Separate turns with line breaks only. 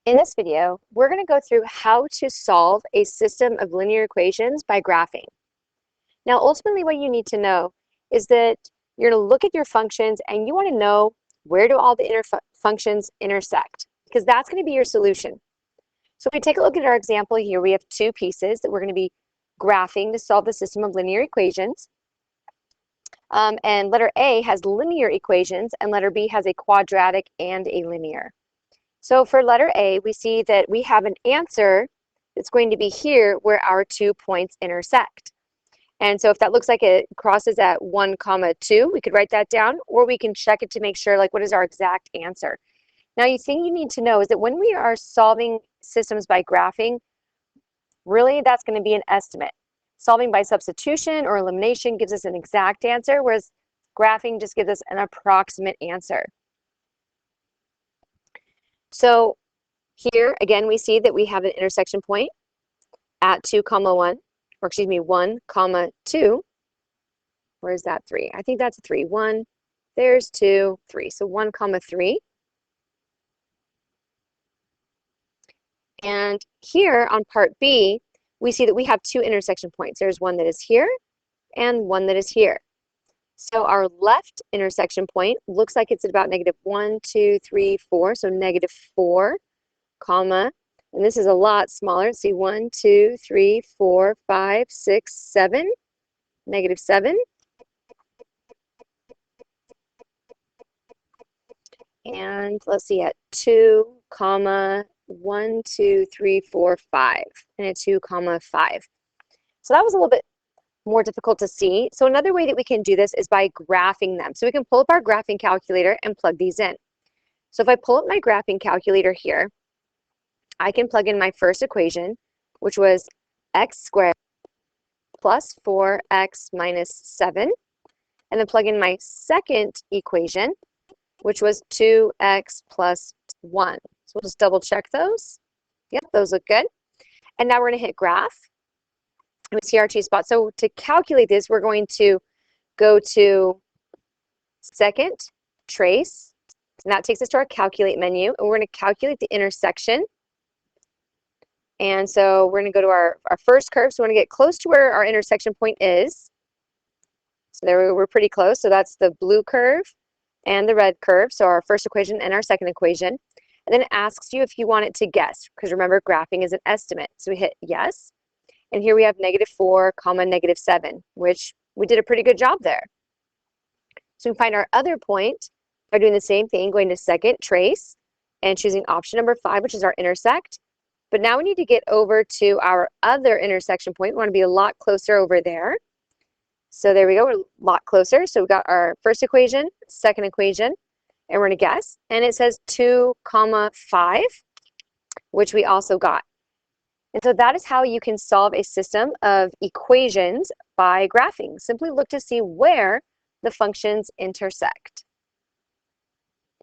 In this video, we're going to go through how to solve a system of linear equations by graphing. Now, ultimately, what you need to know is that you're going to look at your functions and you want to know where do all the functions intersect, because that's going to be your solution. So if we take a look at our example here, we have two pieces that we're going to be graphing to solve the system of linear equations. And letter A has linear equations and letter B has a quadratic and a linear. So for letter A, we see that we have an answer that's going to be here where our 2 points intersect. And so if that looks like it crosses at 1, 2, we could write that down, or we can check it to make sure, like, what is our exact answer? Now, the thing you need to know is that when we are solving systems by graphing, really that's going to be an estimate. Solving by substitution or elimination gives us an exact answer, whereas graphing just gives us an approximate answer. So here, again, we see that we have an intersection point at 2, 1, or excuse me, 1, 2. Where's that 3? I think that's a 3. 1, there's 2, 3. So 1, 3. And here on part B, we see that we have two intersection points. There's one that is here and one that is here. So our left intersection point looks like it's at about -1, 2, 3, 4. So -4, comma, and this is a lot smaller. Let's see, 1, 2, 3, 4, 5, 6, 7, -7. And let's see, at 2, 1, 2, 3, 4, 5, and at 2, 5. So that was a little bit more difficult to see. So another way that we can do this is by graphing them. So we can pull up our graphing calculator and plug these in. So if I pull up my graphing calculator here, I can plug in my first equation, which was x squared plus 4x minus 7, and then plug in my second equation, which was 2x plus 1. So we'll just double check those. Yep, those look good. And now we're going to hit graph. And we see our two spots. So to calculate this, we're going to go to second, trace, and that takes us to our calculate menu, and we're going to calculate the intersection. And so we're going to go to our first curve. So we want to get close to where our intersection point is. So there we're pretty close. So that's the blue curve and the red curve. So our first equation and our second equation. And then it asks you if you want it to guess, because remember, graphing is an estimate. So we hit yes. And here we have -4, -7, which we did a pretty good job there. So we can find our other point by doing the same thing, going to second, trace, and choosing option number 5, which is our intersect. But now we need to get over to our other intersection point. We want to be a lot closer over there. So there we go, we're a lot closer. So we got our first equation, second equation, and we're going to guess. And it says 2, 5, which we also got. And so that is how you can solve a system of equations by graphing. Simply look to see where the functions intersect.